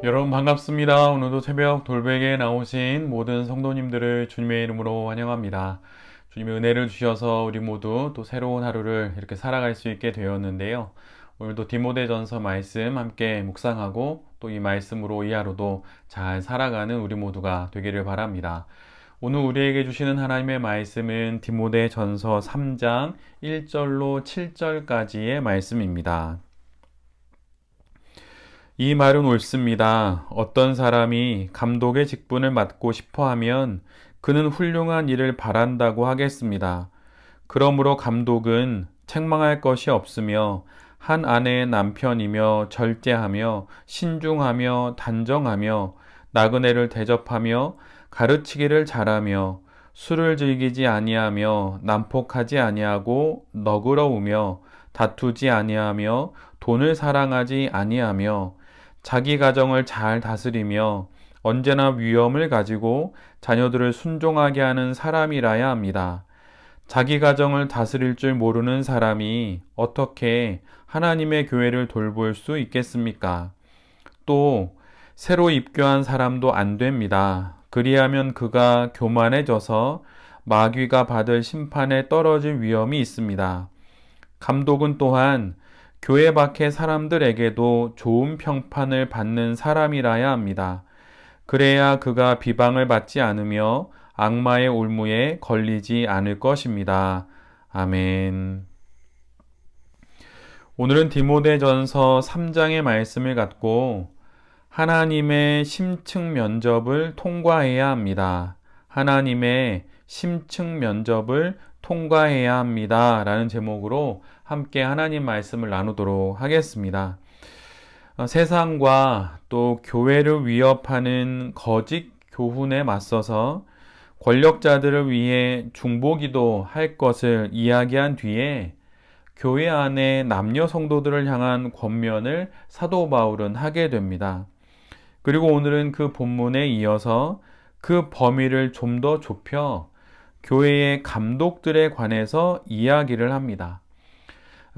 여러분 반갑습니다. 오늘도 새벽 돌베개에 나오신 모든 성도님들을 주님의 이름으로 환영합니다. 주님의 은혜를 주셔서 우리 모두 또 새로운 하루를 이렇게 살아갈 수 있게 되었는데요. 오늘도 디모데전서 말씀 함께 묵상하고 또 이 말씀으로 이 하루도 잘 살아가는 우리 모두가 되기를 바랍니다. 오늘 우리에게 주시는 하나님의 말씀은 디모데전서 3장 1절로 7절까지의 말씀입니다. 이 말은 옳습니다. 어떤 사람이 감독의 직분을 맡고 싶어 하면 그는 훌륭한 일을 바란다고 하겠습니다. 그러므로 감독은 책망할 것이 없으며 한 아내의 남편이며 절제하며 신중하며 단정하며 나그네를 대접하며 가르치기를 잘하며 술을 즐기지 아니하며 난폭하지 아니하고 너그러우며 다투지 아니하며 돈을 사랑하지 아니하며 자기 가정을 잘 다스리며 언제나 위엄을 가지고 자녀들을 순종하게 하는 사람이라야 합니다. 자기 가정을 다스릴 줄 모르는 사람이 어떻게 하나님의 교회를 돌볼 수 있겠습니까? 또 새로 입교한 사람도 안 됩니다. 그리하면 그가 교만해져서 마귀가 받을 심판에 떨어질 위험이 있습니다. 감독은 또한 교회 밖의 사람들에게도 좋은 평판을 받는 사람이라야 합니다. 그래야 그가 비방을 받지 않으며 악마의 올무에 걸리지 않을 것입니다. 아멘. 오늘은 디모데전서 3장의 말씀을 갖고 하나님의 심층 면접을 통과해야 합니다. 하나님의 심층 면접을 통과해야 합니다. 라는 제목으로 함께 하나님 말씀을 나누도록 하겠습니다. 세상과 또 교회를 위협하는 거짓 교훈에 맞서서 권력자들을 위해 중보기도 할 것을 이야기한 뒤에 교회 안에 남녀 성도들을 향한 권면을 사도 바울은 하게 됩니다. 그리고 오늘은 그 본문에 이어서 그 범위를 좀 더 좁혀 교회의 감독들에 관해서 이야기를 합니다.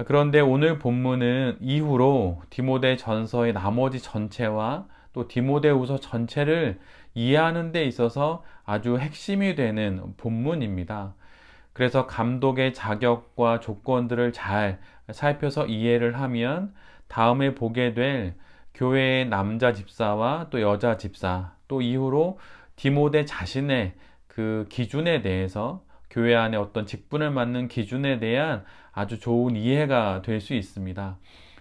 그런데 오늘 본문은 이후로 디모데 전서의 나머지 전체와 또 디모데후서 전체를 이해하는 데 있어서 아주 핵심이 되는 본문입니다. 그래서 감독의 자격과 조건들을 잘 살펴서 이해를 하면 다음에 보게 될 교회의 남자 집사와 또 여자 집사, 또 이후로 디모데 자신의 그 기준에 대해서 교회 안에 어떤 직분을 맡는 기준에 대한 아주 좋은 이해가 될 수 있습니다.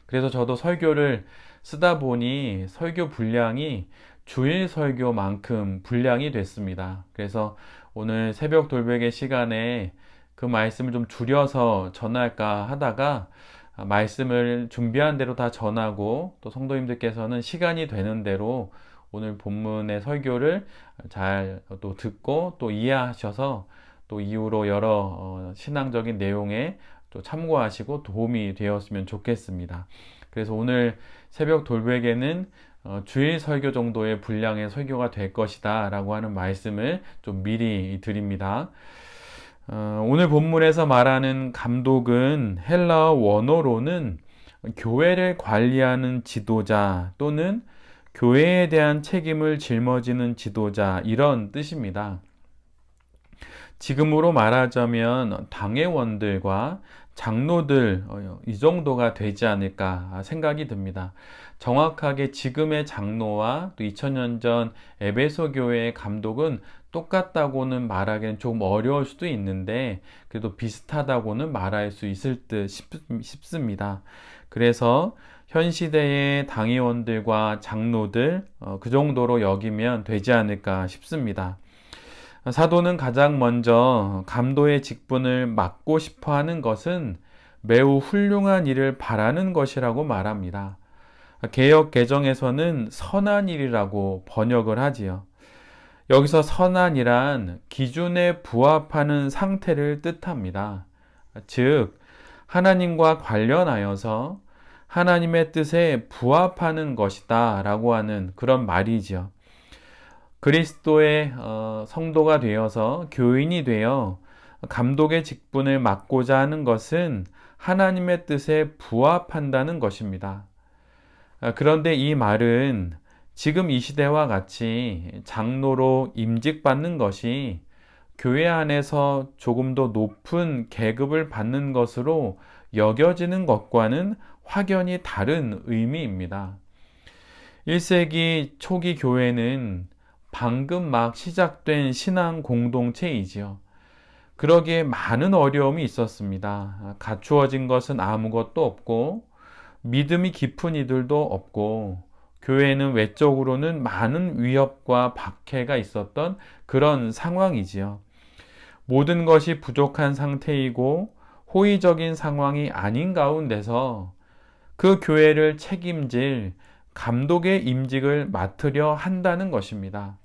그래서 저도 설교를 쓰다 보니 설교 분량이 주일 설교만큼 분량이 됐습니다. 그래서 오늘 새벽 돌베개 시간에 그 말씀을 좀 줄여서 전할까 하다가 말씀을 준비한 대로 다 전하고 또 성도님들께서는 시간이 되는 대로 오늘 본문의 설교를 잘 또 듣고 또 이해하셔서 또 이후로 여러 신앙적인 내용에 또 참고하시고 도움이 되었으면 좋겠습니다. 그래서 오늘 새벽 돌베개는 주일 설교 정도의 분량의 설교가 될 것이다 라고 하는 말씀을 좀 미리 드립니다. 오늘 본문에서 말하는 감독은 헬라어 원어로는 교회를 관리하는 지도자 또는 교회에 대한 책임을 짊어지는 지도자 이런 뜻입니다. 지금으로 말하자면 당회원들과 장로들 이 정도가 되지 않을까 생각이 듭니다. 정확하게 지금의 장로와 또 2000년 전 에베소 교회의 감독은 똑같다고는 말하기는 조금 어려울 수도 있는데 그래도 비슷하다고는 말할 수 있을 듯 싶습니다. 그래서 현 시대의 당회원들과 장로들 그 정도로 여기면 되지 않을까 싶습니다. 사도는 가장 먼저 감도의 직분을 맡고 싶어 하는 것은 매우 훌륭한 일을 바라는 것이라고 말합니다. 개역 개정에서는 선한 일이라고 번역을 하지요. 여기서 선한이란 기준에 부합하는 상태를 뜻합니다. 즉, 하나님과 관련하여서 하나님의 뜻에 부합하는 것이다 라고 하는 그런 말이죠. 그리스도의 성도가 되어서 교인이 되어 감독의 직분을 맡고자 하는 것은 하나님의 뜻에 부합한다는 것입니다. 그런데 이 말은 지금 이 시대와 같이 장로로 임직받는 것이 교회 안에서 조금 더 높은 계급을 받는 것으로 여겨지는 것과는 확연히 다른 의미입니다. 1세기 초기 교회는 방금 막 시작된 신앙 공동체이지요. 그러기에 많은 어려움이 있었습니다. 갖추어진 것은 아무것도 없고, 믿음이 깊은 이들도 없고, 교회는 외적으로는 많은 위협과 박해가 있었던 그런 상황이지요. 모든 것이 부족한 상태이고 호의적인 상황이 아닌 가운데서 그 교회를 책임질 감독의 임직을 맡으려 한다는 것입니다.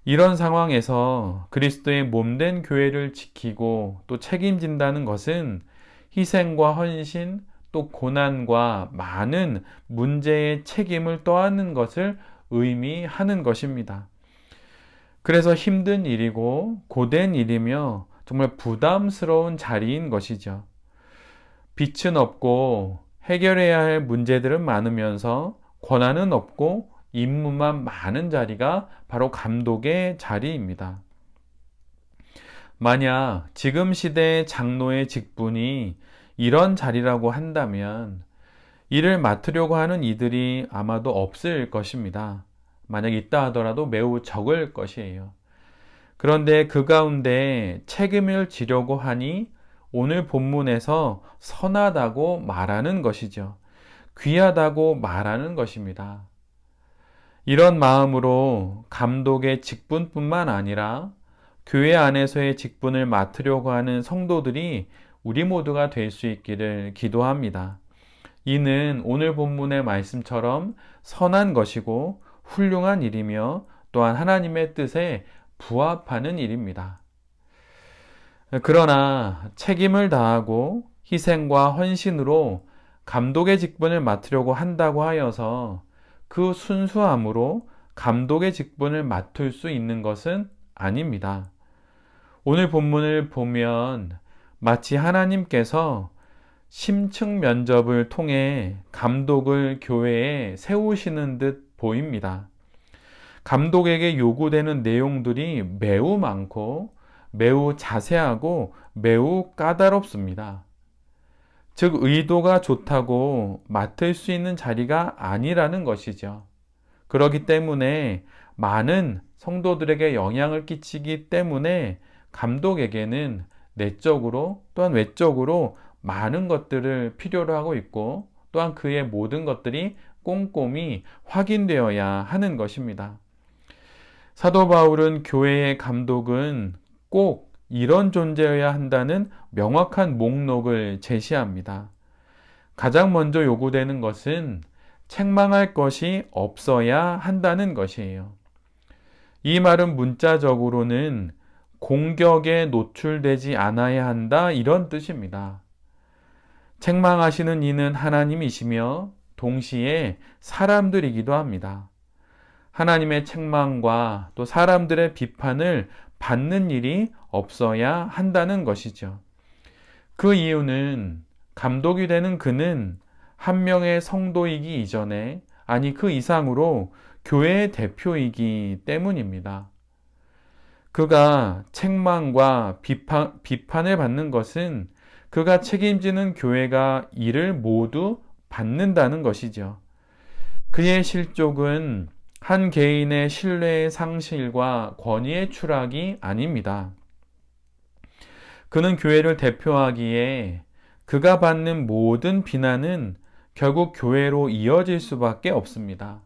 이런 상황에서 그리스도의 몸된 교회를 지키고 또 책임진다는 것은 희생과 헌신, 또 고난과 많은 문제의 책임을 떠안는 것을 의미하는 것입니다. 그래서 힘든 일이고 고된 일이며 정말 부담스러운 자리인 것이죠. 빛은 없고 해결해야 할 문제들은 많으면서 권한은 없고 임무만 많은 자리가 바로 감독의 자리입니다. 만약 지금 시대의 장로의 직분이 이런 자리라고 한다면 이를 맡으려고 하는 이들이 아마도 없을 것입니다. 만약 있다 하더라도 매우 적을 것이에요. 그런데 그 가운데 책임을 지려고 하니 오늘 본문에서 선하다고 말하는 것이죠. 귀하다고 말하는 것입니다. 이런 마음으로 감독의 직분뿐만 아니라 교회 안에서의 직분을 맡으려고 하는 성도들이 우리 모두가 될 수 있기를 기도합니다. 이는 오늘 본문의 말씀처럼 선한 것이고 훌륭한 일이며 또한 하나님의 뜻에 부합하는 일입니다. 그러나 책임을 다하고 희생과 헌신으로 감독의 직분을 맡으려고 한다고 하여서 그 순수함으로 감독의 직분을 맡을 수 있는 것은 아닙니다. 오늘 본문을 보면 마치 하나님께서 심층 면접을 통해 감독을 교회에 세우시는 듯 보입니다. 감독에게 요구되는 내용들이 매우 많고 매우 자세하고 매우 까다롭습니다. 즉, 의도가 좋다고 맡을 수 있는 자리가 아니라는 것이죠. 그렇기 때문에 많은 성도들에게 영향을 끼치기 때문에 감독에게는 내적으로 또한 외적으로 많은 것들을 필요로 하고 있고 또한 그의 모든 것들이 꼼꼼히 확인되어야 하는 것입니다. 사도 바울은 교회의 감독은 꼭 이런 존재여야 한다는 명확한 목록을 제시합니다. 가장 먼저 요구되는 것은 책망할 것이 없어야 한다는 것이에요. 이 말은 문자적으로는 공격에 노출되지 않아야 한다 이런 뜻입니다. 책망하시는 이는 하나님이시며 동시에 사람들이기도 합니다. 하나님의 책망과 또 사람들의 비판을 받는 일이 없어야 한다는 것이죠. 그 이유는 감독이 되는 그는 한 명의 성도이기 이전에, 아니 그 이상으로 교회의 대표이기 때문입니다. 그가 책망과 비판을 받는 것은 그가 책임지는 교회가 이를 모두 받는다는 것이죠. 그의 실족은 한 개인의 신뢰의 상실과 권위의 추락이 아닙니다. 그는 교회를 대표하기에 그가 받는 모든 비난은 결국 교회로 이어질 수밖에 없습니다.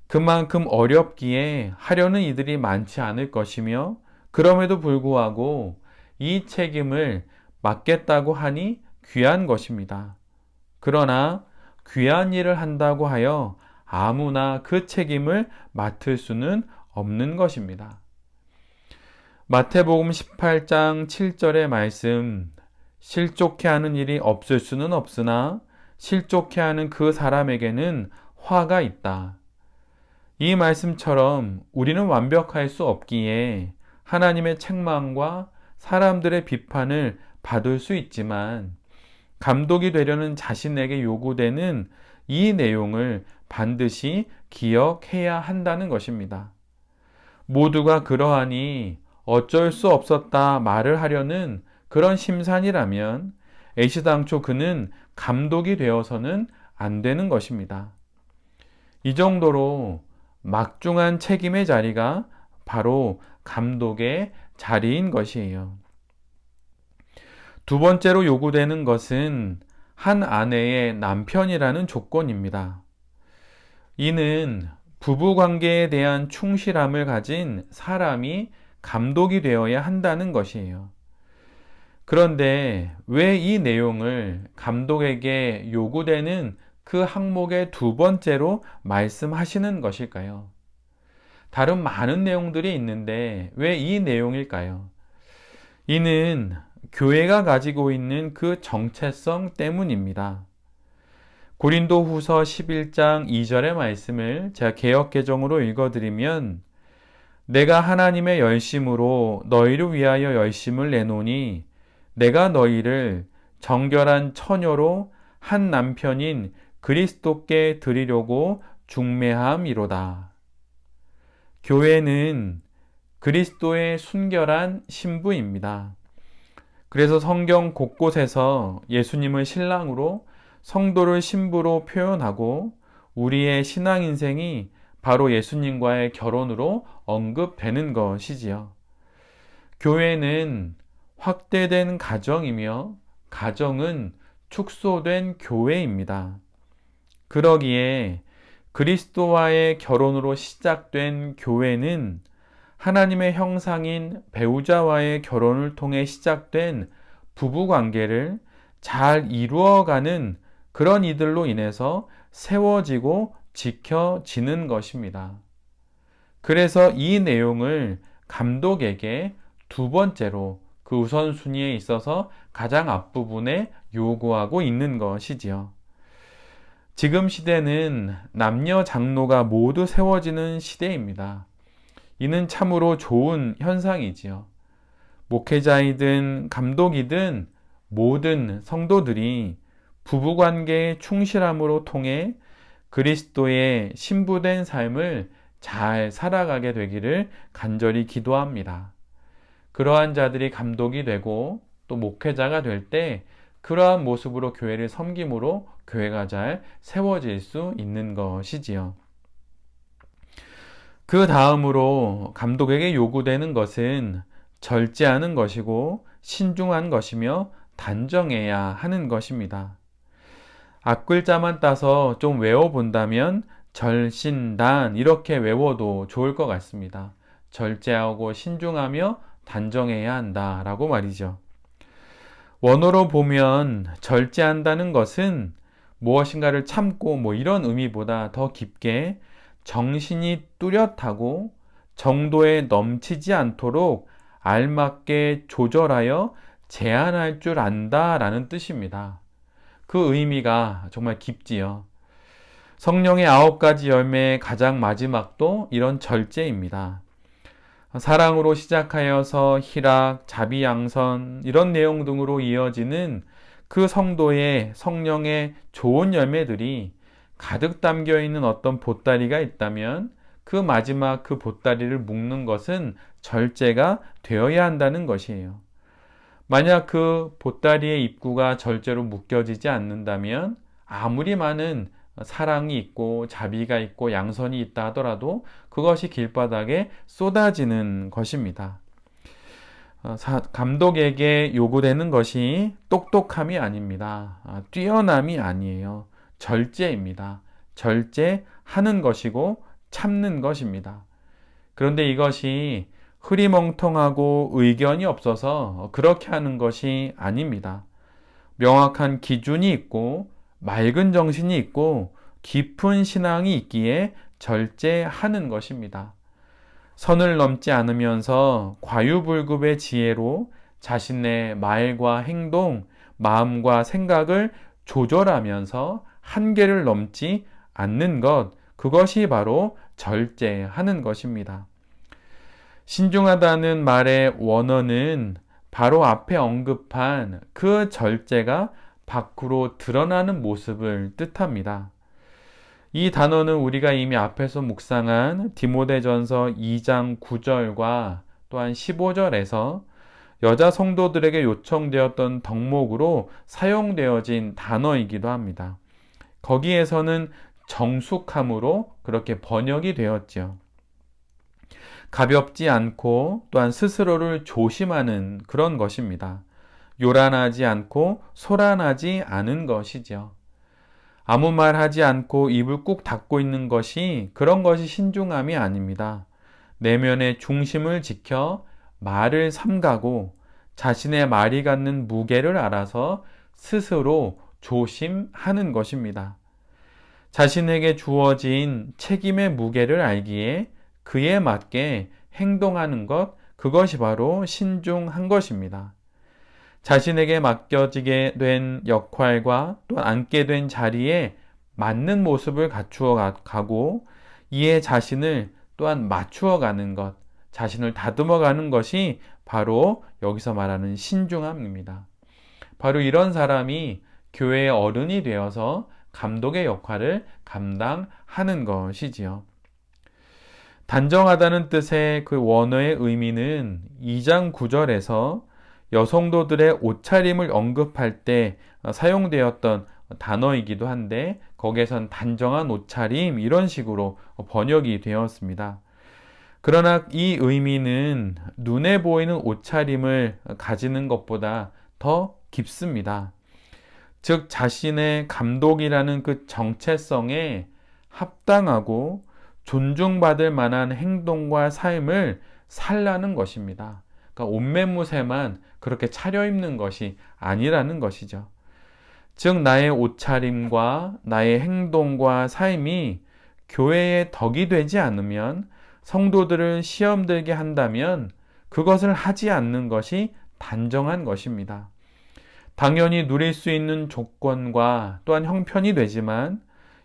그만큼 어렵기에 하려는 이들이 많지 않을 것이며 그럼에도 불구하고 이 책임을 맡겠다고 하니 귀한 것입니다. 그러나 귀한 일을 한다고 하여 아무나 그 책임을 맡을 수는 없는 것입니다. 마태복음 18장 7절의 말씀, 실족해 하는 일이 없을 수는 없으나 실족해 하는 그 사람에게는 화가 있다. 이 말씀처럼 우리는 완벽할 수 없기에 하나님의 책망과 사람들의 비판을 받을 수 있지만 감독이 되려는 자신에게 요구되는 이 내용을 반드시 기억해야 한다는 것입니다. 모두가 그러하니 어쩔 수 없었다 말을 하려는 그런 심산이라면 애시당초 그는 감독이 되어서는 안 되는 것입니다. 이 정도로 막중한 책임의 자리가 바로 감독의 자리인 것이에요. 두 번째로 요구되는 것은 한 아내의 남편이라는 조건입니다. 이는 부부 관계에 대한 충실함을 가진 사람이 감독이 되어야 한다는 것이에요. 그런데 왜 이 내용을 감독에게 요구되는 그 항목의 두 번째로 말씀하시는 것일까요? 다른 많은 내용들이 있는데 왜 이 내용일까요? 이는 교회가 가지고 있는 그 정체성 때문입니다. 고린도 후서 11장 2절의 말씀을 제가 개역개정으로 읽어드리면 내가 하나님의 열심으로 너희를 위하여 열심을 내노니 내가 너희를 정결한 처녀로 한 남편인 그리스도께 드리려고 중매함이로다. 교회는 그리스도의 순결한 신부입니다. 그래서 성경 곳곳에서 예수님을 신랑으로 성도를 신부로 표현하고 우리의 신앙 인생이 바로 예수님과의 결혼으로 언급되는 것이지요. 교회는 확대된 가정이며 가정은 축소된 교회입니다. 그러기에 그리스도와의 결혼으로 시작된 교회는 하나님의 형상인 배우자와의 결혼을 통해 시작된 부부 관계를 잘 이루어가는 그런 이들로 인해서 세워지고 지켜지는 것입니다. 그래서 이 내용을 감독에게 두 번째로 그 우선순위에 있어서 가장 앞부분에 요구하고 있는 것이지요. 지금 시대는 남녀 장로가 모두 세워지는 시대입니다. 이는 참으로 좋은 현상이지요. 목회자이든 감독이든 모든 성도들이 부부관계의 충실함으로 통해 그리스도의 신부된 삶을 잘 살아가게 되기를 간절히 기도합니다. 그러한 자들이 감독이 되고 또 목회자가 될 때 그러한 모습으로 교회를 섬김으로 교회가 잘 세워질 수 있는 것이지요. 그 다음으로 감독에게 요구되는 것은 절제하는 것이고 신중한 것이며 단정해야 하는 것입니다. 앞글자만 따서 좀 외워본다면 절신단 이렇게 외워도 좋을 것 같습니다. 절제하고 신중하며 단정해야 한다라고 말이죠. 원어로 보면 절제한다는 것은 무엇인가를 참고 이런 의미보다 더 깊게 정신이 뚜렷하고 정도에 넘치지 않도록 알맞게 조절하여 제한할 줄 안다라는 뜻입니다. 그 의미가 정말 깊지요. 성령의 9가지 열매의 가장 마지막도 이런 절제입니다. 사랑으로 시작하여서 희락, 자비양선 이런 내용 등으로 이어지는 그 성도의 성령의 좋은 열매들이 가득 담겨 있는 어떤 보따리가 있다면 그 마지막 그 보따리를 묶는 것은 절제가 되어야 한다는 것이에요. 만약 그 보따리의 입구가 절제로 묶여지지 않는다면 아무리 많은 사랑이 있고 자비가 있고 양선이 있다 하더라도 그것이 길바닥에 쏟아지는 것입니다. 감독에게 요구되는 것이 똑똑함이 아닙니다. 뛰어남이 아니에요. 절제입니다. 절제하는 것이고 참는 것입니다. 그런데 이것이 흐리멍텅하고 의견이 없어서 그렇게 하는 것이 아닙니다. 명확한 기준이 있고 맑은 정신이 있고 깊은 신앙이 있기에 절제하는 것입니다. 선을 넘지 않으면서 과유불급의 지혜로 자신의 말과 행동, 마음과 생각을 조절하면서 한계를 넘지 않는 것, 그것이 바로 절제하는 것입니다. 신중하다는 말의 원어는 바로 앞에 언급한 그 절제가 밖으로 드러나는 모습을 뜻합니다. 이 단어는 우리가 이미 앞에서 묵상한 디모데전서 2장 9절과 또한 15절에서 여자 성도들에게 요청되었던 덕목으로 사용되어진 단어이기도 합니다. 거기에서는 정숙함으로 그렇게 번역이 되었지요. 가볍지 않고 또한 스스로를 조심하는 그런 것입니다. 요란하지 않고 소란하지 않은 것이죠. 아무 말 하지 않고 입을 꾹 닫고 있는 것이 그런 것이 신중함이 아닙니다. 내면의 중심을 지켜 말을 삼가고 자신의 말이 갖는 무게를 알아서 스스로 조심하는 것입니다. 자신에게 주어진 책임의 무게를 알기에 그에 맞게 행동하는 것, 그것이 바로 신중한 것입니다. 자신에게 맡겨지게 된 역할과 또 앉게 된 자리에 맞는 모습을 갖추어 가고 이에 자신을 또한 맞추어 가는 것, 자신을 다듬어 가는 것이 바로 여기서 말하는 신중함입니다. 바로 이런 사람이 교회의 어른이 되어서 감독의 역할을 감당하는 것이지요. 단정하다는 뜻의 그 원어의 의미는 2장 9절에서 여성도들의 옷차림을 언급할 때 사용되었던 단어이기도 한데 거기에선 단정한 옷차림 이런 식으로 번역이 되었습니다. 그러나 이 의미는 눈에 보이는 옷차림을 가지는 것보다 더 깊습니다. 즉 자신의 감독이라는 그 정체성에 합당하고 존중받을 만한 행동과 삶을 살라는 것입니다. 그러니까 옷매무새만 그렇게 차려입는 것이 아니라는 것이죠. 즉 나의 옷차림과 나의 행동과 삶이 교회의 덕이 되지 않으면, 성도들을 시험 들게 한다면 그것을 하지 않는 것이 단정한 것입니다. 당연히 누릴 수 있는 조건과 또한 형편이 되지만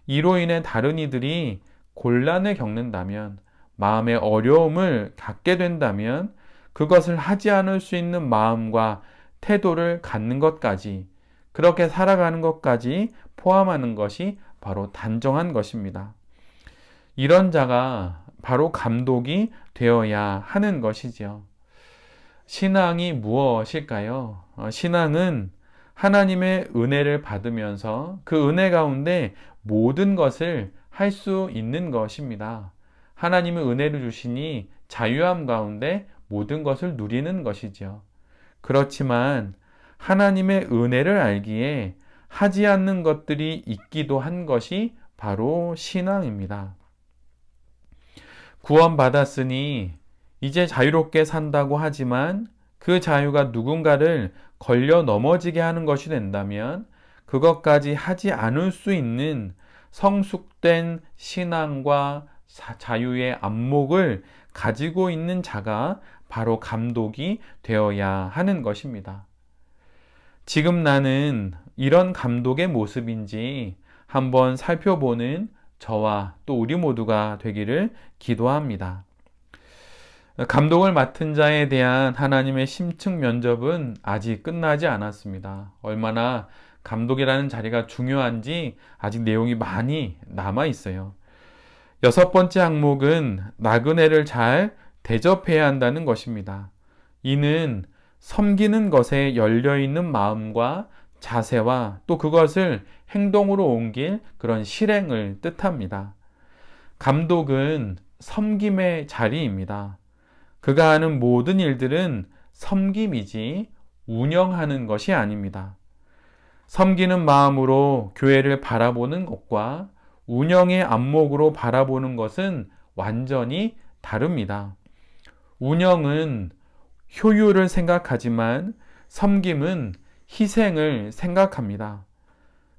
이로 인해 다른 이들이 곤란을 겪는다면, 마음의 어려움을 갖게 된다면 그것을 하지 않을 수 있는 마음과 태도를 갖는 것까지, 그렇게 살아가는 것까지 포함하는 것이 바로 단정한 것입니다. 이런 자가 바로 감독이 되어야 하는 것이지요. 신앙이 무엇일까요? 신앙은 하나님의 은혜를 받으면서 그 은혜 가운데 모든 것을 할 수 있는 것입니다. 하나님의 은혜를 주시니 자유함 가운데 모든 것을 누리는 것이죠. 그렇지만 하나님의 은혜를 알기에 하지 않는 것들이 있기도 한 것이 바로 신앙입니다. 구원받았으니 이제 자유롭게 산다고 하지만 그 자유가 누군가를 걸려 넘어지게 하는 것이 된다면 그것까지 하지 않을 수 있는 성숙된 신앙과 자유의 안목을 가지고 있는 자가 바로 감독이 되어야 하는 것입니다. 지금 나는 이런 감독의 모습인지 한번 살펴보는 저와 또 우리 모두가 되기를 기도합니다. 감독을 맡은 자에 대한 하나님의 심층 면접은 아직 끝나지 않았습니다. 얼마나 감독이라는 자리가 중요한지 아직 내용이 많이 남아 있어요. 6번째 항목은 나그네를 잘 대접해야 한다는 것입니다. 이는 섬기는 것에 열려있는 마음과 자세와 또 그것을 행동으로 옮길 그런 실행을 뜻합니다. 감독은 섬김의 자리입니다. 그가 하는 모든 일들은 섬김이지 운영하는 것이 아닙니다. 섬기는 마음으로 교회를 바라보는 것과 운영의 안목으로 바라보는 것은 완전히 다릅니다. 운영은 효율을 생각하지만 섬김은 희생을 생각합니다.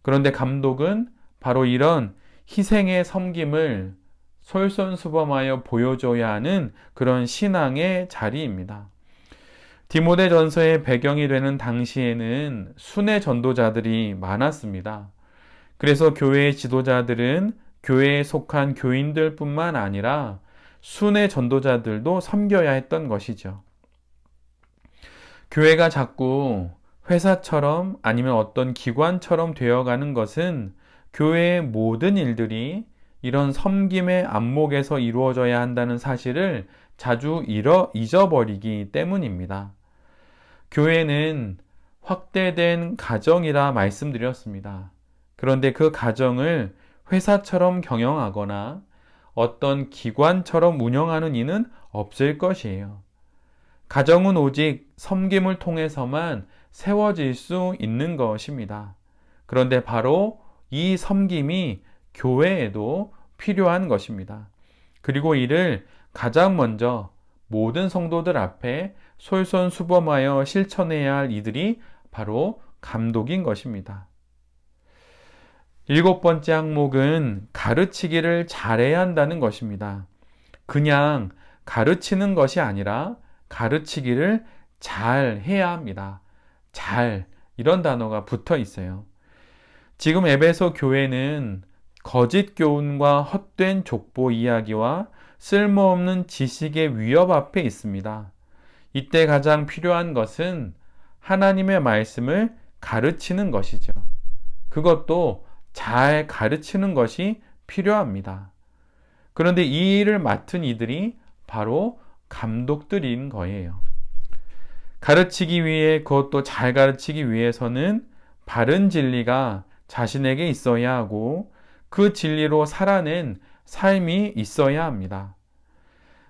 그런데 감독은 바로 이런 희생의 섬김을 솔선수범하여 보여줘야 하는 그런 신앙의 자리입니다. 디모데전서의 배경이 되는 당시에는 순회 전도자들이 많았습니다. 그래서 교회의 지도자들은 교회에 속한 교인들뿐만 아니라 순회 전도자들도 섬겨야 했던 것이죠. 교회가 자꾸 회사처럼 아니면 어떤 기관처럼 되어가는 것은 교회의 모든 일들이 이런 섬김의 안목에서 이루어져야 한다는 사실을 자주 잊어버리기 때문입니다. 교회는 확대된 가정이라 말씀드렸습니다. 그런데 그 가정을 회사처럼 경영하거나 어떤 기관처럼 운영하는 이는 없을 것이에요. 가정은 오직 섬김을 통해서만 세워질 수 있는 것입니다. 그런데 바로 이 섬김이 교회에도 필요한 것입니다. 그리고 이를 가장 먼저 모든 성도들 앞에 솔선수범하여 실천해야 할 이들이 바로 감독인 것입니다. 7번째 항목은 가르치기를 잘해야 한다는 것입니다. 그냥 가르치는 것이 아니라 가르치기를 잘 해야 합니다. 잘, 이런 단어가 붙어 있어요. 지금 에베소 교회는 거짓 교훈과 헛된 족보 이야기와 쓸모없는 지식의 위협 앞에 있습니다. 이때 가장 필요한 것은 하나님의 말씀을 가르치는 것이죠. 그것도 잘 가르치는 것이 필요합니다. 그런데 이 일을 맡은 이들이 바로 감독들인 거예요. 가르치기 위해, 그것도 잘 가르치기 위해서는 바른 진리가 자신에게 있어야 하고 그 진리로 살아낸 삶이 있어야 합니다.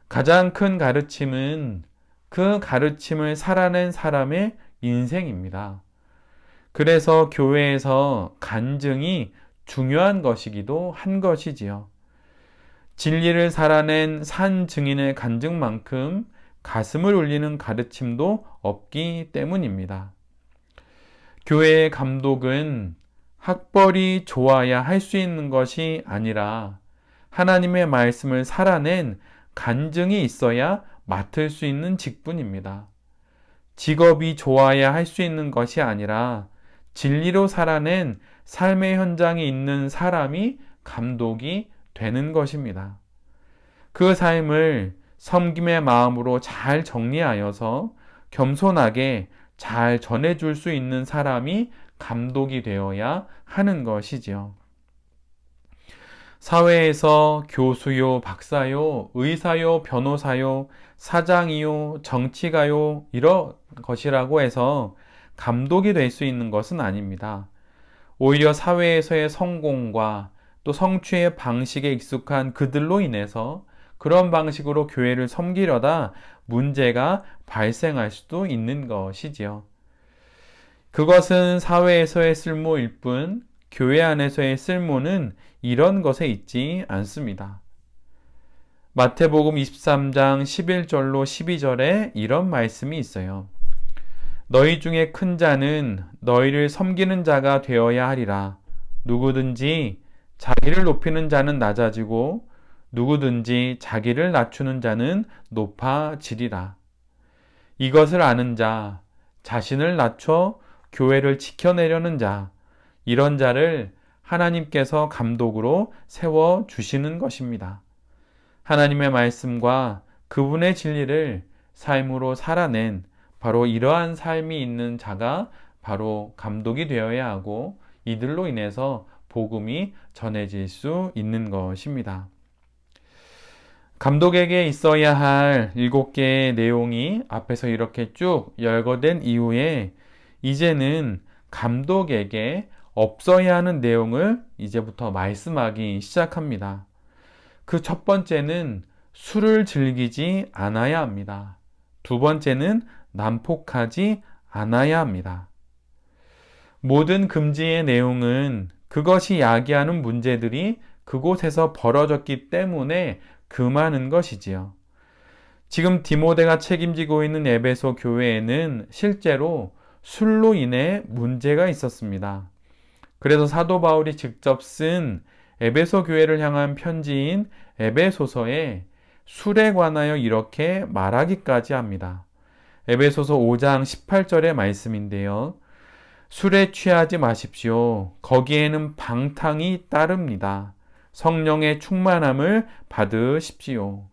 가장 큰 가르침은 그 가르침을 살아낸 사람의 인생입니다. 그래서 교회에서 간증이 중요한 것이기도 한 것이지요. 진리를 살아낸 산 증인의 간증만큼 가슴을 울리는 가르침도 없기 때문입니다. 교회의 감독은 학벌이 좋아야 할 수 있는 것이 아니라 하나님의 말씀을 살아낸 간증이 있어야 맡을 수 있는 직분입니다. 직업이 좋아야 할 수 있는 것이 아니라 진리로 살아낸 삶의 현장에 있는 사람이 감독이 되는 것입니다. 그 삶을 섬김의 마음으로 잘 정리하여서 겸손하게 잘 전해줄 수 있는 사람이 감독이 되어야 하는 것이지요. 사회에서 교수요, 박사요, 의사요, 변호사요, 사장이요, 정치가요, 이런 것이라고 해서 감독이 될 수 있는 것은 아닙니다. 오히려 사회에서의 성공과 또 성취의 방식에 익숙한 그들로 인해서 그런 방식으로 교회를 섬기려다 문제가 발생할 수도 있는 것이지요. 그것은 사회에서의 쓸모일 뿐 교회 안에서의 쓸모는 이런 것에 있지 않습니다. 마태복음 23장 11절로 12절에 이런 말씀이 있어요. 너희 중에 큰 자는 너희를 섬기는 자가 되어야 하리라. 누구든지 자기를 높이는 자는 낮아지고 누구든지 자기를 낮추는 자는 높아지리라. 이것을 아는 자, 자신을 낮춰 교회를 지켜내려는 자, 이런 자를 하나님께서 감독으로 세워주시는 것입니다. 하나님의 말씀과 그분의 진리를 삶으로 살아낸 바로 이러한 삶이 있는 자가 바로 감독이 되어야 하고 이들로 인해서 복음이 전해질 수 있는 것입니다. 감독에게 있어야 할 7개의 내용이 앞에서 이렇게 쭉 열거된 이후에 이제는 감독에게 없어야 하는 내용을 이제부터 말씀하기 시작합니다. 그 첫 번째는 술을 즐기지 않아야 합니다. 두 번째는 난폭하지 않아야 합니다. 모든 금지의 내용은 그것이 야기하는 문제들이 그곳에서 벌어졌기 때문에 금하는 것이지요. 지금 디모데가 책임지고 있는 에베소 교회에는 실제로 술로 인해 문제가 있었습니다. 그래서 사도 바울이 직접 쓴 에베소 교회를 향한 편지인 에베소서에 술에 관하여 이렇게 말하기까지 합니다. 에베소서 5장 18절의 말씀인데요. 술에 취하지 마십시오. 거기에는 방탕이 따릅니다. 성령의 충만함을 받으십시오.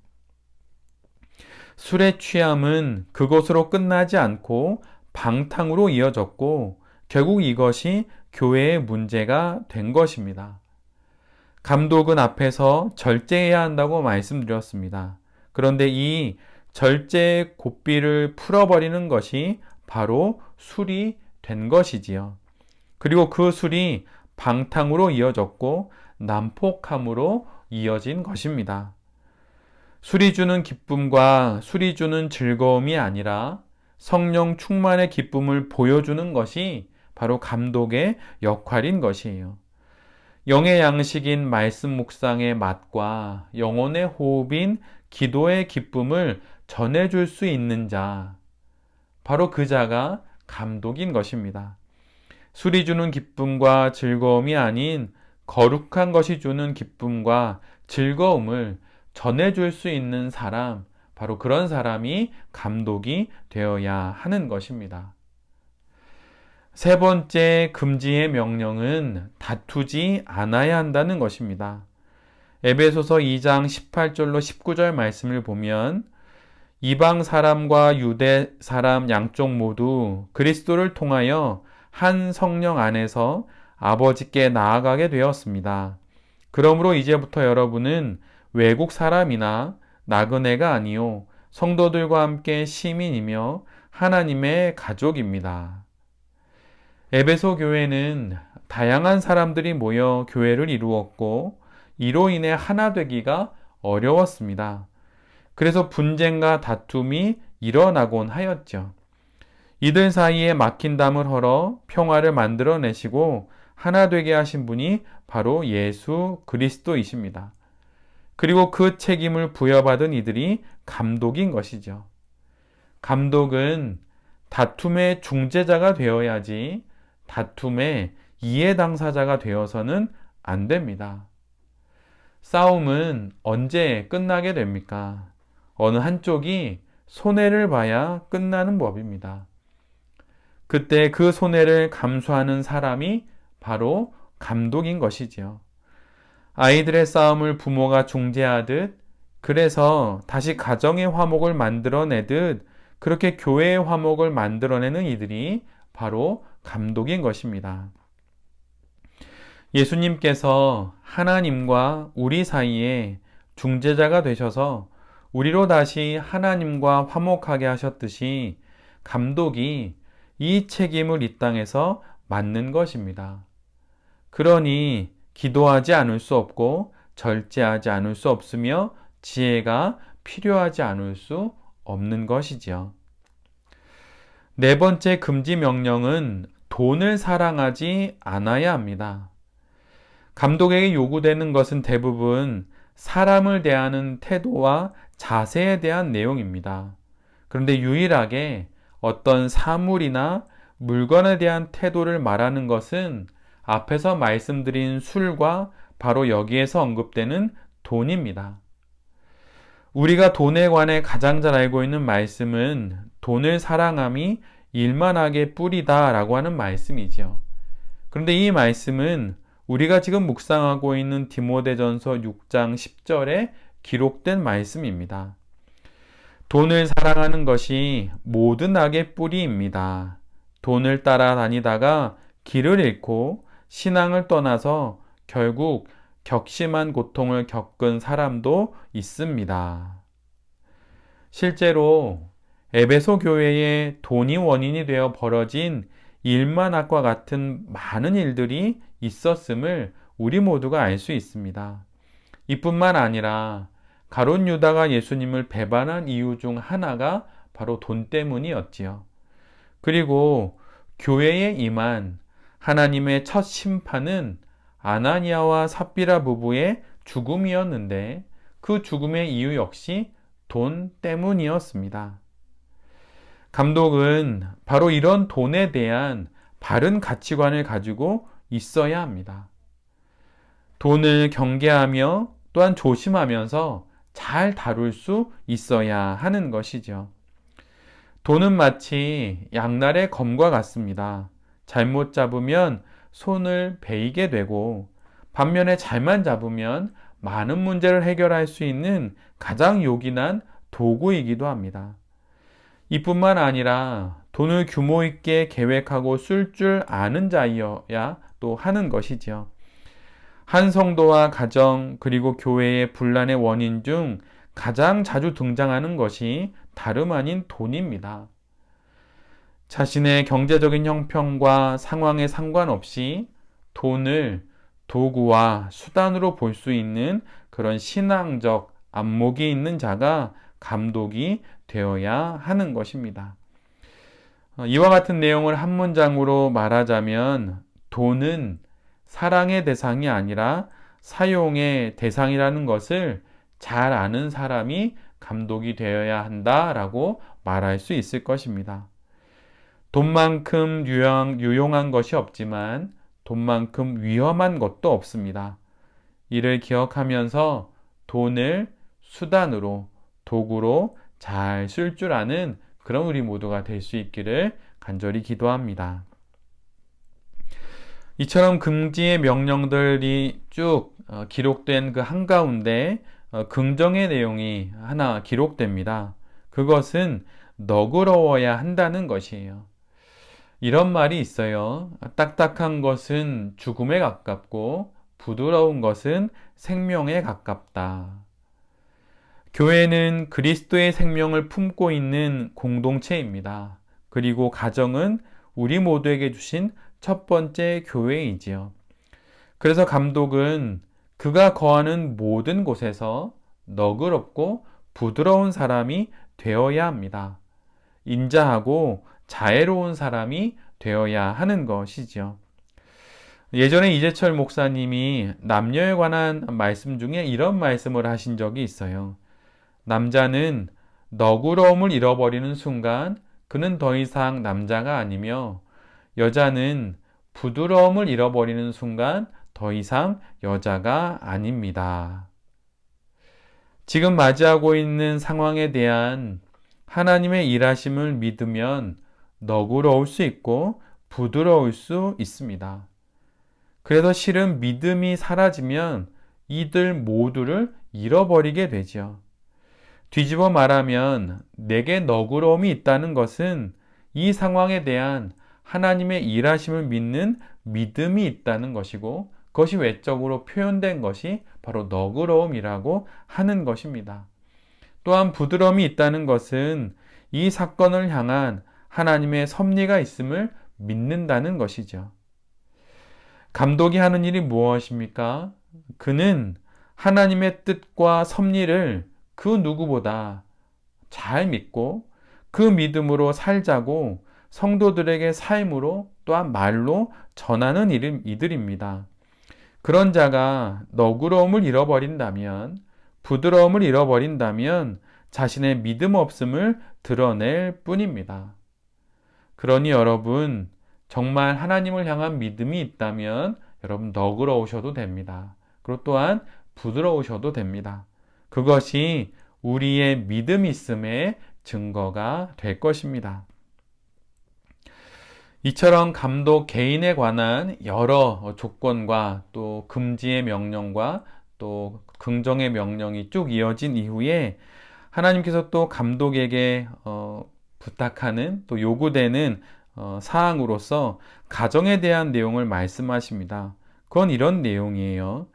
술에 취함은 그것으로 끝나지 않고 방탕으로 이어졌고 결국 이것이 교회의 문제가 된 것입니다. 감독은 앞에서 절제해야 한다고 말씀드렸습니다. 그런데 이 절제의 고삐를 풀어버리는 것이 바로 술이 된 것이지요. 그리고 그 술이 방탕으로 이어졌고 난폭함으로 이어진 것입니다. 술이 주는 기쁨과 술이 주는 즐거움이 아니라 성령 충만의 기쁨을 보여주는 것이 바로 감독의 역할인 것이에요. 영의 양식인 말씀 묵상의 맛과 영혼의 호흡인 기도의 기쁨을 전해줄 수 있는 자, 바로 그 자가 감독인 것입니다. 술이 주는 기쁨과 즐거움이 아닌 거룩한 것이 주는 기쁨과 즐거움을 전해줄 수 있는 사람, 바로 그런 사람이 감독이 되어야 하는 것입니다. 세 번째 금지의 명령은 다투지 않아야 한다는 것입니다. 에베소서 2장 18절로 19절 말씀을 보면 이방 사람과 유대 사람 양쪽 모두 그리스도를 통하여 한 성령 안에서 아버지께 나아가게 되었습니다. 그러므로 이제부터 여러분은 외국 사람이나 나그네가 아니요 성도들과 함께 시민이며 하나님의 가족입니다. 에베소 교회는 다양한 사람들이 모여 교회를 이루었고 이로 인해 하나 되기가 어려웠습니다. 그래서 분쟁과 다툼이 일어나곤 하였죠. 이들 사이에 막힌 담을 헐어 평화를 만들어내시고 하나 되게 하신 분이 바로 예수 그리스도이십니다. 그리고 그 책임을 부여받은 이들이 감독인 것이죠. 감독은 다툼의 중재자가 되어야지 다툼의 이해 당사자가 되어서는 안 됩니다. 싸움은 언제 끝나게 됩니까? 어느 한쪽이 손해를 봐야 끝나는 법입니다. 그때 그 손해를 감수하는 사람이 바로 감독인 것이지요. 아이들의 싸움을 부모가 중재하듯, 그래서 다시 가정의 화목을 만들어내듯 그렇게 교회의 화목을 만들어내는 이들이 바로 감독인 것입니다. 예수님께서 하나님과 우리 사이에 중재자가 되셔서 우리로 다시 하나님과 화목하게 하셨듯이 감독이 이 책임을 이 땅에서 맡는 것입니다. 그러니 기도하지 않을 수 없고 절제하지 않을 수 없으며 지혜가 필요하지 않을 수 없는 것이지요. 네 번째 금지 명령은 돈을 사랑하지 않아야 합니다. 감독에게 요구되는 것은 대부분 사람을 대하는 태도와 자세에 대한 내용입니다. 그런데 유일하게 어떤 사물이나 물건에 대한 태도를 말하는 것은 앞에서 말씀드린 술과 바로 여기에서 언급되는 돈입니다. 우리가 돈에 관해 가장 잘 알고 있는 말씀은 돈을 사랑함이 일만하게 뿌리다 라고 하는 말씀이죠. 그런데 이 말씀은 우리가 지금 묵상하고 있는 디모데전서 6장 10절에 기록된 말씀입니다. 돈을 사랑하는 것이 모든 악의 뿌리입니다. 돈을 따라다니다가 길을 잃고 신앙을 떠나서 결국 격심한 고통을 겪은 사람도 있습니다. 실제로 에베소 교회에 돈이 원인이 되어 벌어진 일만악과 같은 많은 일들이 있었음을 우리 모두가 알 수 있습니다. 이뿐만 아니라 가룟 유다가 예수님을 배반한 이유 중 하나가 바로 돈 때문이었지요. 그리고 교회에 임한 하나님의 첫 심판은 아나니아와 삽비라 부부의 죽음이었는데 그 죽음의 이유 역시 돈 때문이었습니다. 감독은 바로 이런 돈에 대한 바른 가치관을 가지고 있어야 합니다. 돈을 경계하며 또한 조심하면서 잘 다룰 수 있어야 하는 것이죠. 돈은 마치 양날의 검과 같습니다. 잘못 잡으면 손을 베이게 되고 반면에 잘만 잡으면 많은 문제를 해결할 수 있는 가장 요긴한 도구이기도 합니다. 이뿐만 아니라 돈을 규모 있게 계획하고 쓸 줄 아는 자이어야 또 하는 것이지요. 한 성도와 가정 그리고 교회의 분란의 원인 중 가장 자주 등장하는 것이 다름 아닌 돈입니다. 자신의 경제적인 형편과 상황에 상관없이 돈을 도구와 수단으로 볼 수 있는 그런 신앙적 안목이 있는 자가 감독이 되어야 하는 것입니다. 이와 같은 내용을 한 문장으로 말하자면 돈은 사랑의 대상이 아니라 사용의 대상이라는 것을 잘 아는 사람이 감독이 되어야 한다라고 말할 수 있을 것입니다. 돈만큼 유용한 것이 없지만 돈만큼 위험한 것도 없습니다. 이를 기억하면서 돈을 수단으로, 도구로 잘 쓸 줄 아는 그런 우리 모두가 될 수 있기를 간절히 기도합니다. 이처럼 금지의 명령들이 쭉 기록된 그 한가운데 긍정의 내용이 하나 기록됩니다. 그것은 너그러워야 한다는 것이에요. 이런 말이 있어요. 딱딱한 것은 죽음에 가깝고 부드러운 것은 생명에 가깝다. 교회는 그리스도의 생명을 품고 있는 공동체입니다. 그리고 가정은 우리 모두에게 주신 첫 번째 교회이지요. 그래서 감독은 그가 거하는 모든 곳에서 너그럽고 부드러운 사람이 되어야 합니다. 인자하고 자애로운 사람이 되어야 하는 것이죠. 예전에 이재철 목사님이 남녀에 관한 말씀 중에 이런 말씀을 하신 적이 있어요. 남자는 너그러움을 잃어버리는 순간 그는 더 이상 남자가 아니며 여자는 부드러움을 잃어버리는 순간 더 이상 여자가 아닙니다. 지금 맞이하고 있는 상황에 대한 하나님의 일하심을 믿으면 너그러울 수 있고 부드러울 수 있습니다. 그래서 실은 믿음이 사라지면 이들 모두를 잃어버리게 되죠. 뒤집어 말하면 내게 너그러움이 있다는 것은 이 상황에 대한 하나님의 일하심을 믿는 믿음이 있다는 것이고 그것이 외적으로 표현된 것이 바로 너그러움이라고 하는 것입니다. 또한 부드러움이 있다는 것은 이 사건을 향한 하나님의 섭리가 있음을 믿는다는 것이죠. 감독이 하는 일이 무엇입니까? 그는 하나님의 뜻과 섭리를 그 누구보다 잘 믿고 그 믿음으로 살자고 성도들에게 삶으로 또한 말로 전하는 이들입니다. 그런 자가 너그러움을 잃어버린다면, 부드러움을 잃어버린다면 자신의 믿음 없음을 드러낼 뿐입니다. 그러니 여러분, 정말 하나님을 향한 믿음이 있다면 여러분 너그러우셔도 됩니다. 그리고 또한 부드러우셔도 됩니다. 그것이 우리의 믿음 있음의 증거가 될 것입니다. 이처럼 감독 개인에 관한 여러 조건과 또 금지의 명령과 또 긍정의 명령이 쭉 이어진 이후에 하나님께서 또 감독에게 부탁하는 또 요구되는 사항으로서 가정에 대한 내용을 말씀하십니다. 그건 이런 내용이에요.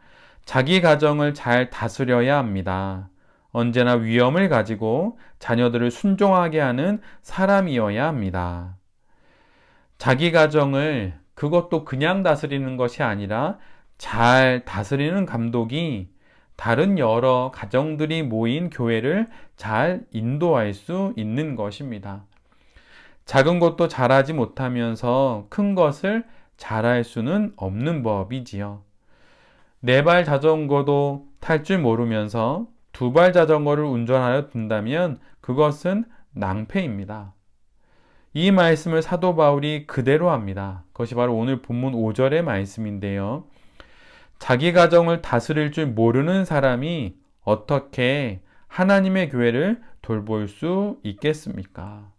자기 가정을 잘 다스려야 합니다. 언제나 위엄을 가지고 자녀들을 순종하게 하는 사람이어야 합니다. 자기 가정을 그것도 그냥 다스리는 것이 아니라 잘 다스리는 감독이 다른 여러 가정들이 모인 교회를 잘 인도할 수 있는 것입니다. 작은 것도 잘하지 못하면서 큰 것을 잘할 수는 없는 법이지요. 4발 자전거도 탈 줄 모르면서 2발 자전거를 운전하여 둔다면 그것은 낭패입니다. 이 말씀을 사도 바울이 그대로 합니다. 그것이 바로 오늘 본문 5절의 말씀인데요. 자기 가정을 다스릴 줄 모르는 사람이 어떻게 하나님의 교회를 돌볼 수 있겠습니까?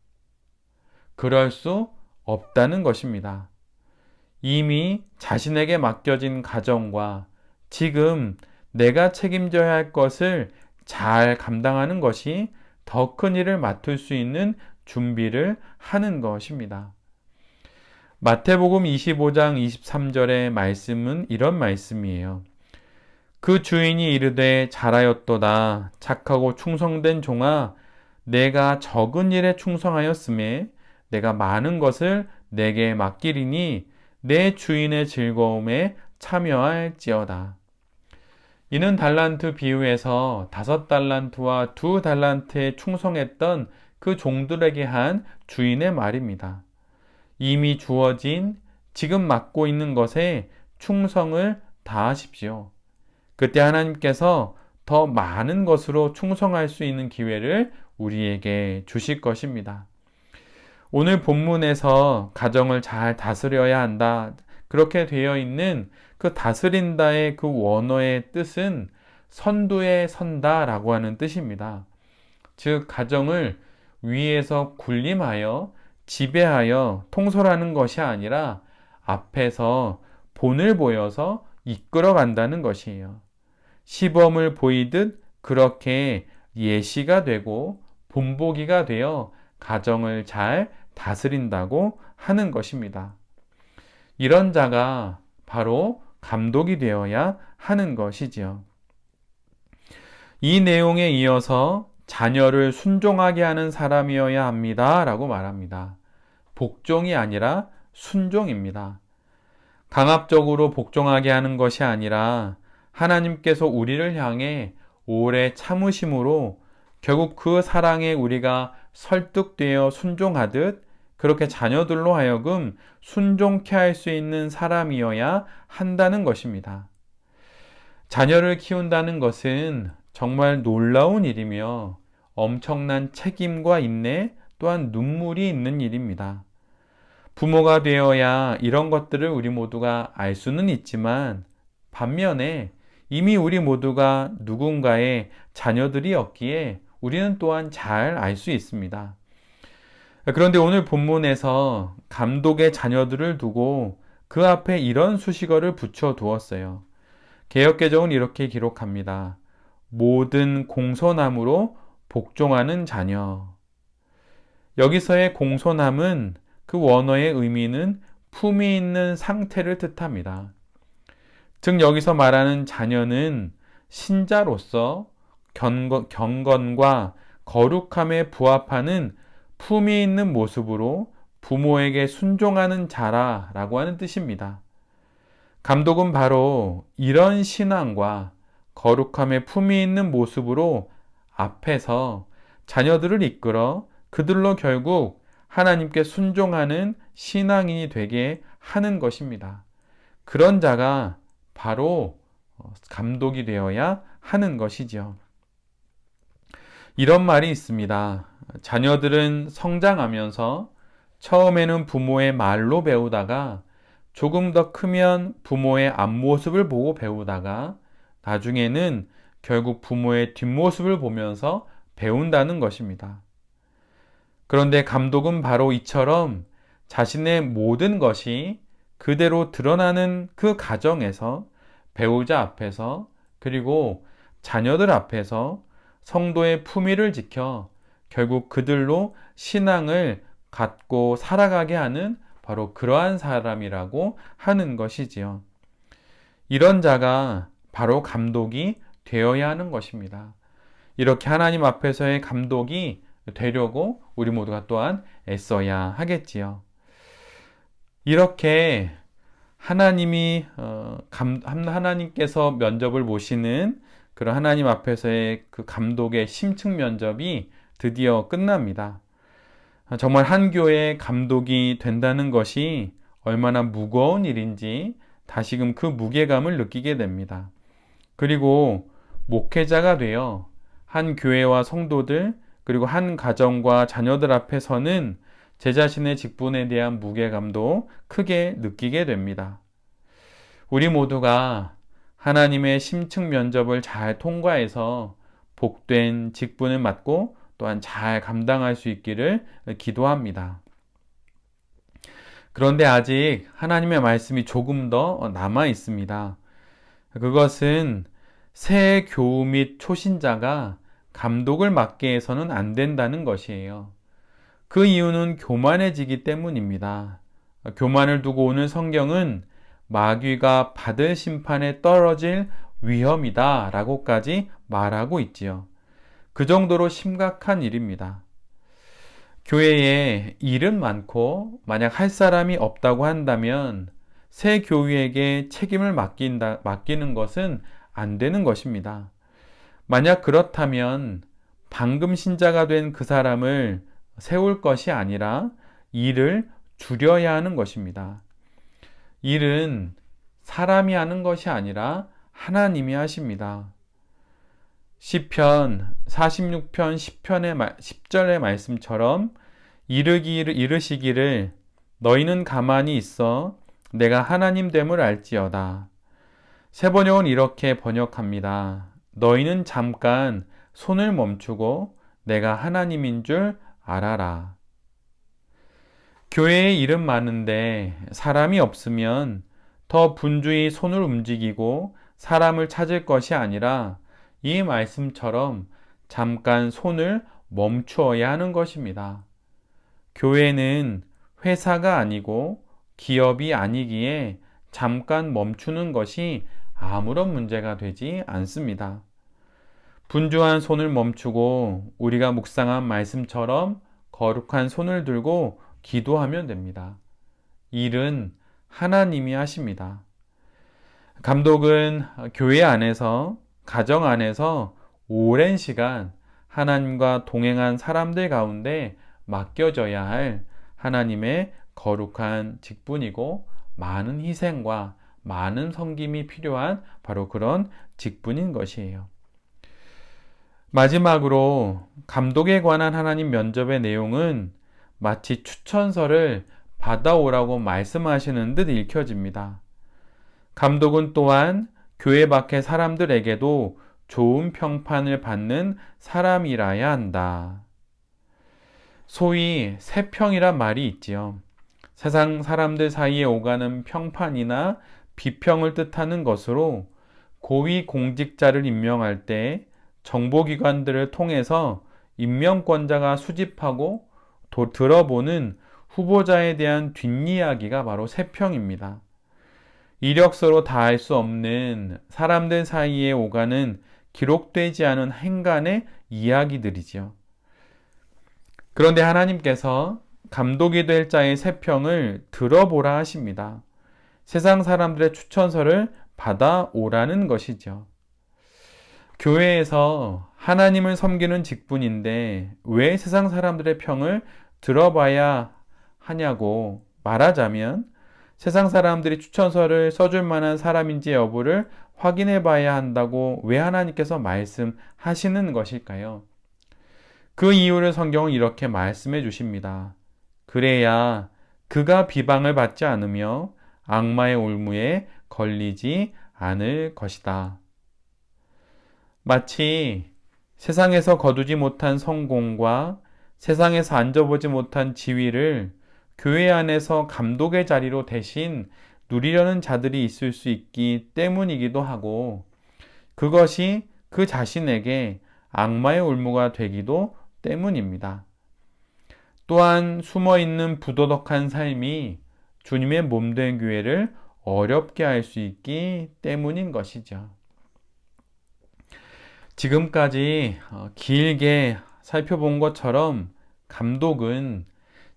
그럴 수 없다는 것입니다. 이미 자신에게 맡겨진 가정과 지금 내가 책임져야 할 것을 잘 감당하는 것이 더 큰 일을 맡을 수 있는 준비를 하는 것입니다. 마태복음 25장 23절의 말씀은 이런 말씀이에요. 그 주인이 이르되 잘하였도다. 착하고 충성된 종아, 내가 적은 일에 충성하였음에 내가 많은 것을 내게 맡기리니 내 주인의 즐거움에 참여할지어다. 이는 달란트 비유에서 5달란트와 2달란트에 충성했던 그 종들에게 한 주인의 말입니다. 이미 주어진 지금 맡고 있는 것에 충성을 다하십시오. 그때 하나님께서 더 많은 것으로 충성할 수 있는 기회를 우리에게 주실 것입니다. 오늘 본문에서 가정을 잘 다스려야 한다. 그렇게 되어 있는 그 다스린다의 그 원어의 뜻은 선두에 선다라고 하는 뜻입니다. 즉, 가정을 위에서 군림하여 지배하여 통솔하는 것이 아니라 앞에서 본을 보여서 이끌어 간다는 것이에요. 시범을 보이듯 그렇게 예시가 되고 본보기가 되어 가정을 잘 다스린다고 하는 것입니다. 이런 자가 바로 감독이 되어야 하는 것이지요. 이 내용에 이어서 자녀를 순종하게 하는 사람이어야 합니다 라고 말합니다. 복종이 아니라 순종입니다. 강압적으로 복종하게 하는 것이 아니라 하나님께서 우리를 향해 오래 참으심으로 결국 그 사랑에 우리가 설득되어 순종하듯 그렇게 자녀들로 하여금 순종케 할 수 있는 사람이어야 한다는 것입니다. 자녀를 키운다는 것은 정말 놀라운 일이며 엄청난 책임과 인내 또한 눈물이 있는 일입니다. 부모가 되어야 이런 것들을 우리 모두가 알 수는 있지만 반면에 이미 우리 모두가 누군가의 자녀들이었기에 우리는 또한 잘 알 수 있습니다. 그런데 오늘 본문에서 감독의 자녀들을 두고 그 앞에 이런 수식어를 붙여 두었어요. 개역개정은 이렇게 기록합니다. 모든 공손함으로 복종하는 자녀. 여기서의 공손함은 그 원어의 의미는 품위 있는 상태를 뜻합니다. 즉 여기서 말하는 자녀는 신자로서 경건과 거룩함에 부합하는 품위 있는 모습으로 부모에게 순종하는 자라라고 하는 뜻입니다. 감독은 바로 이런 신앙과 거룩함에 품위 있는 모습으로 앞에서 자녀들을 이끌어 그들로 결국 하나님께 순종하는 신앙인이 되게 하는 것입니다. 그런 자가 바로 감독이 되어야 하는 것이죠. 이런 말이 있습니다. 자녀들은 성장하면서 처음에는 부모의 말로 배우다가 조금 더 크면 부모의 앞모습을 보고 배우다가 나중에는 결국 부모의 뒷모습을 보면서 배운다는 것입니다. 그런데 감독은 바로 이처럼 자신의 모든 것이 그대로 드러나는 그 가정에서 배우자 앞에서 그리고 자녀들 앞에서 성도의 품위를 지켜 결국 그들로 신앙을 갖고 살아가게 하는 바로 그러한 사람이라고 하는 것이지요. 이런 자가 바로 감독이 되어야 하는 것입니다. 이렇게 하나님 앞에서의 감독이 되려고 우리 모두가 또한 애써야 하겠지요. 이렇게 하나님께서 면접을 보시는 그런 하나님 앞에서의 그 감독의 심층 면접이 드디어 끝납니다. 정말 한 교회의 감독이 된다는 것이 얼마나 무거운 일인지 다시금 그 무게감을 느끼게 됩니다. 그리고 목회자가 되어 한 교회와 성도들 그리고 한 가정과 자녀들 앞에서는 제 자신의 직분에 대한 무게감도 크게 느끼게 됩니다. 우리 모두가 하나님의 심층 면접을 잘 통과해서 복된 직분을 맡고 또한 잘 감당할 수 있기를 기도합니다. 그런데 아직 하나님의 말씀이 조금 더 남아 있습니다. 그것은 새 교우 및 초신자가 감독을 맡게 해서는 안 된다는 것이에요. 그 이유는 교만해지기 때문입니다. 교만을 두고 오늘 성경은 마귀가 받을 심판에 떨어질 위험이다 라고까지 말하고 있지요. 그 정도로 심각한 일입니다. 교회에 일은 많고 만약 할 사람이 없다고 한다면 새 교회에게 책임을 맡기는 것은 안 되는 것입니다. 만약 그렇다면 방금 신자가 된 그 사람을 세울 것이 아니라 일을 줄여야 하는 것입니다. 일은 사람이 하는 것이 아니라 하나님이 하십니다. 시편 46편 10절의 말씀처럼 이르시기를 너희는 가만히 있어 내가 하나님 됨을 알지어다. 세번역은 이렇게 번역합니다. 너희는 잠깐 손을 멈추고 내가 하나님인 줄 알아라. 교회에 일은 많은데 사람이 없으면 더 분주히 손을 움직이고 사람을 찾을 것이 아니라 이 말씀처럼 잠깐 손을 멈추어야 하는 것입니다. 교회는 회사가 아니고 기업이 아니기에 잠깐 멈추는 것이 아무런 문제가 되지 않습니다. 분주한 손을 멈추고 우리가 묵상한 말씀처럼 거룩한 손을 들고 기도하면 됩니다. 일은 하나님이 하십니다. 감독은 교회 안에서, 가정 안에서 오랜 시간 하나님과 동행한 사람들 가운데 맡겨져야 할 하나님의 거룩한 직분이고 많은 희생과 많은 섬김이 필요한 바로 그런 직분인 것이에요. 마지막으로 감독에 관한 하나님 면접의 내용은 마치 추천서를 받아오라고 말씀하시는 듯 읽혀집니다. 감독은 또한 교회 밖의 사람들에게도 좋은 평판을 받는 사람이라야 한다. 소위 세평이란 말이 있지요. 세상 사람들 사이에 오가는 평판이나 비평을 뜻하는 것으로 고위 공직자를 임명할 때 정보기관들을 통해서 임명권자가 수집하고 들어보는 후보자에 대한 뒷이야기가 바로 세평입니다. 이력서로 다 알 수 없는 사람들 사이에 오가는 기록되지 않은 행간의 이야기들이지요. 그런데 하나님께서 감독이 될 자의 세평을 들어보라 하십니다. 세상 사람들의 추천서를 받아오라는 것이죠. 교회에서 하나님을 섬기는 직분인데 왜 세상 사람들의 평을 들어봐야 하냐고 말하자면 세상 사람들이 추천서를 써줄 만한 사람인지 여부를 확인해 봐야 한다고 왜 하나님께서 말씀하시는 것일까요? 그 이유를 성경은 이렇게 말씀해 주십니다. 그래야 그가 비방을 받지 않으며 악마의 올무에 걸리지 않을 것이다. 마치 세상에서 거두지 못한 성공과 세상에서 앉아보지 못한 지위를 교회 안에서 감독의 자리로 대신 누리려는 자들이 있을 수 있기 때문이기도 하고 그것이 그 자신에게 악마의 올무가 되기도 때문입니다. 또한 숨어있는 부도덕한 삶이 주님의 몸된 교회를 어렵게 할 수 있기 때문인 것이죠. 지금까지 길게 살펴본 것처럼 감독은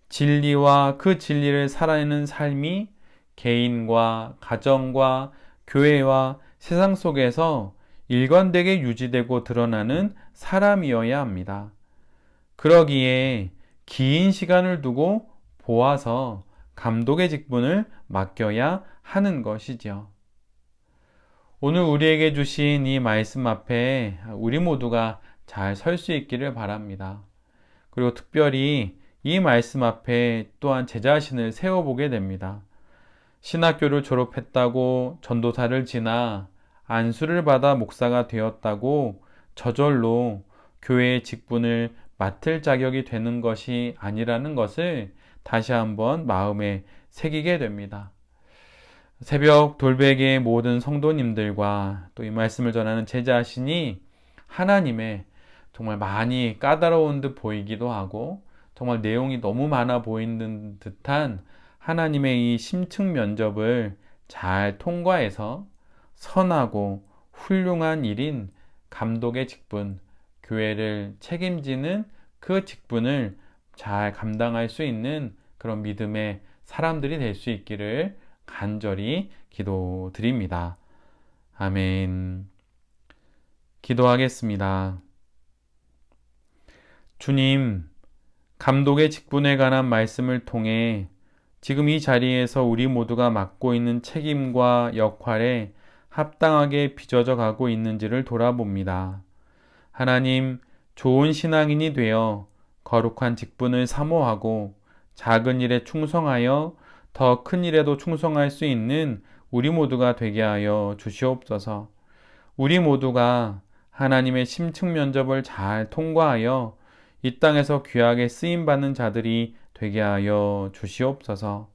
진리와 그 진리를 살아내는 삶이 개인과 가정과 교회와 세상 속에서 일관되게 유지되고 드러나는 사람이어야 합니다. 그러기에 긴 시간을 두고 보아서 감독의 직분을 맡겨야 하는 것이죠. 오늘 우리에게 주신 이 말씀 앞에 우리 모두가 잘 설 수 있기를 바랍니다. 그리고 특별히 이 말씀 앞에 또한 제 자신을 세워보게 됩니다. 신학교를 졸업했다고 전도사를 지나 안수를 받아 목사가 되었다고 저절로 교회의 직분을 맡을 자격이 되는 것이 아니라는 것을 다시 한번 마음에 새기게 됩니다. 새벽 돌베개의 모든 성도님들과 또 이 말씀을 전하는 제 자신이 하나님의 정말 많이 까다로운 듯 보이기도 하고 정말 내용이 너무 많아 보이는 듯한 하나님의 이 심층 면접을 잘 통과해서 선하고 훌륭한 일인 감독의 직분, 교회를 책임지는 그 직분을 잘 감당할 수 있는 그런 믿음의 사람들이 될 수 있기를 간절히 기도드립니다. 아멘. 기도하겠습니다. 주님, 감독의 직분에 관한 말씀을 통해 지금 이 자리에서 우리 모두가 맡고 있는 책임과 역할에 합당하게 빚어져 가고 있는지를 돌아봅니다. 하나님, 좋은 신앙인이 되어 거룩한 직분을 사모하고 작은 일에 충성하여 더 큰 일에도 충성할 수 있는 우리 모두가 되게 하여 주시옵소서. 우리 모두가 하나님의 심층 면접을 잘 통과하여 이 땅에서 귀하게 쓰임받는 자들이 되게 하여 주시옵소서.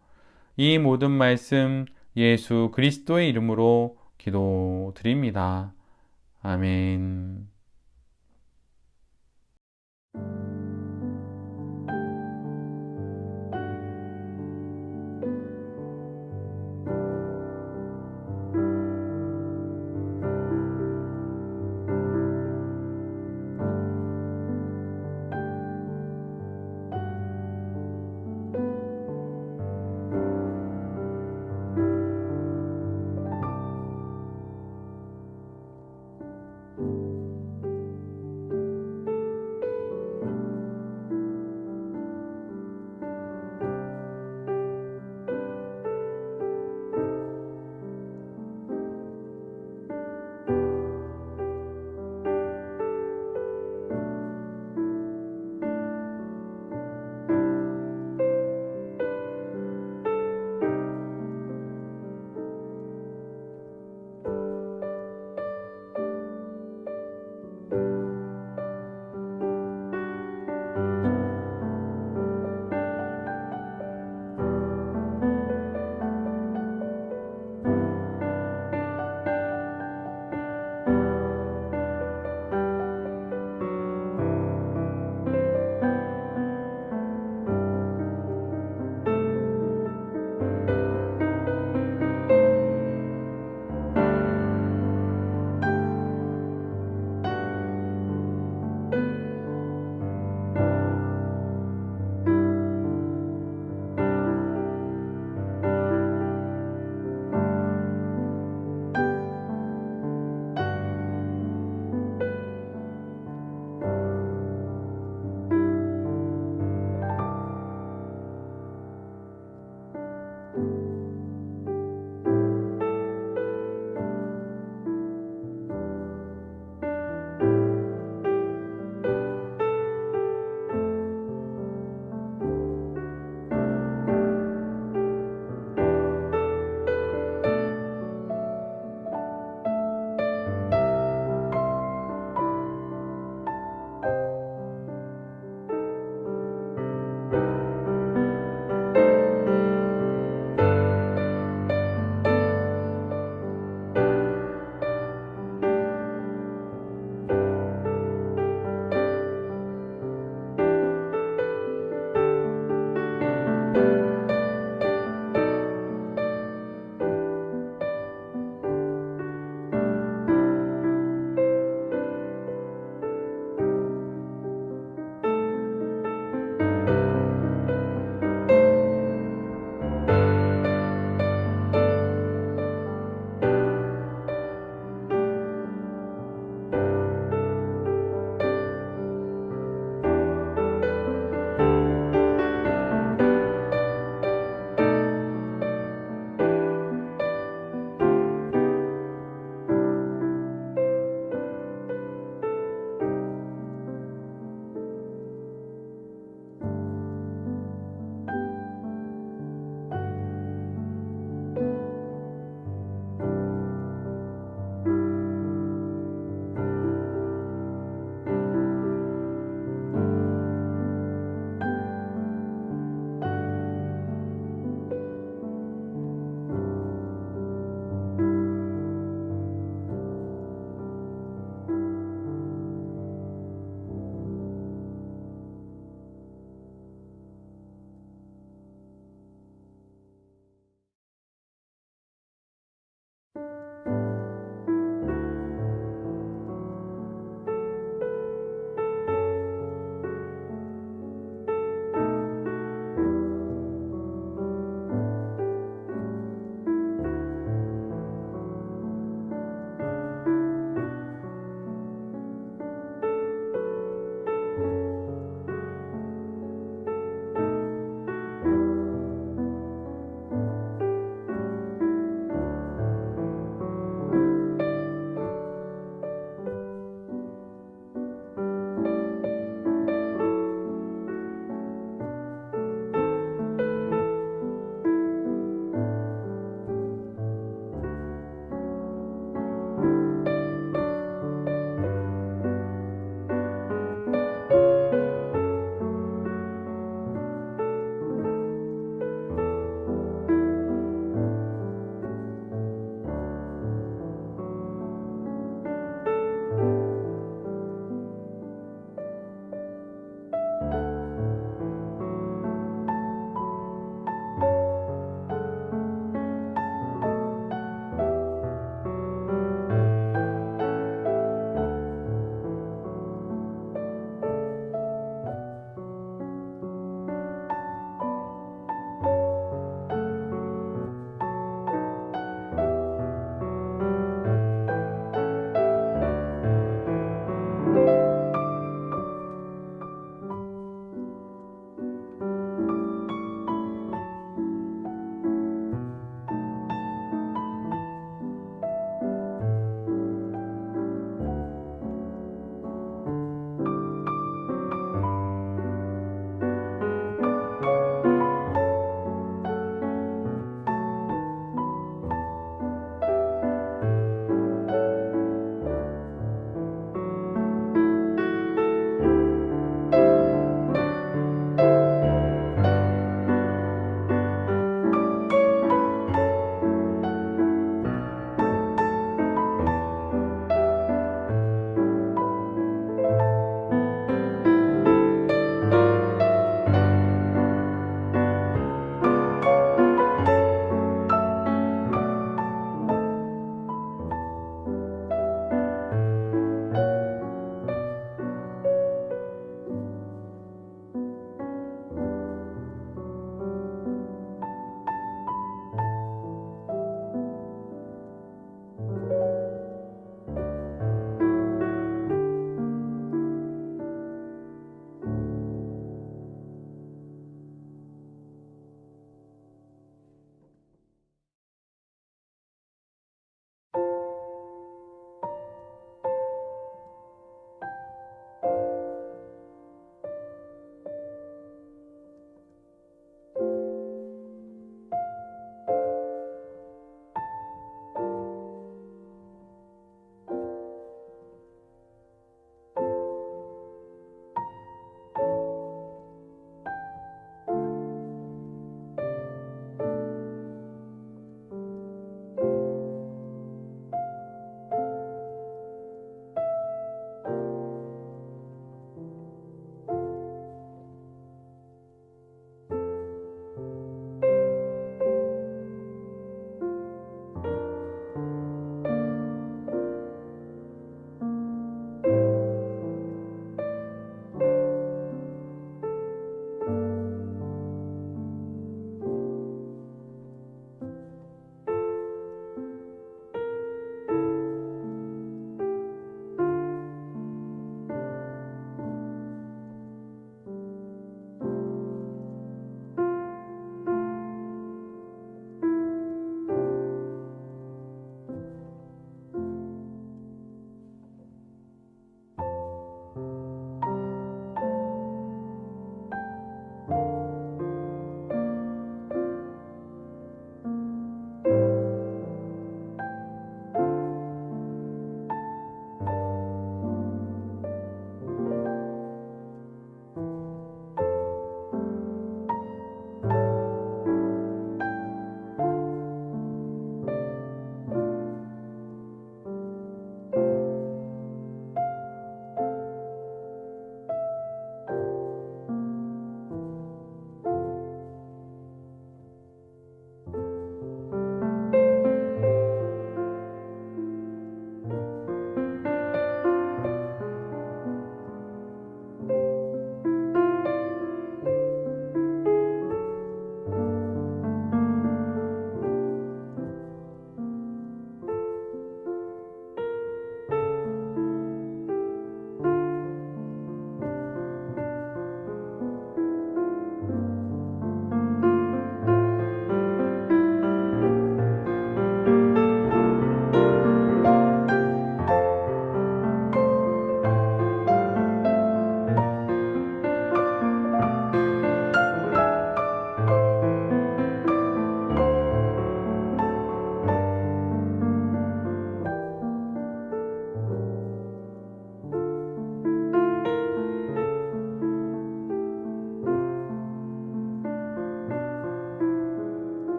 이 모든 말씀 예수 그리스도의 이름으로 기도드립니다. 아멘.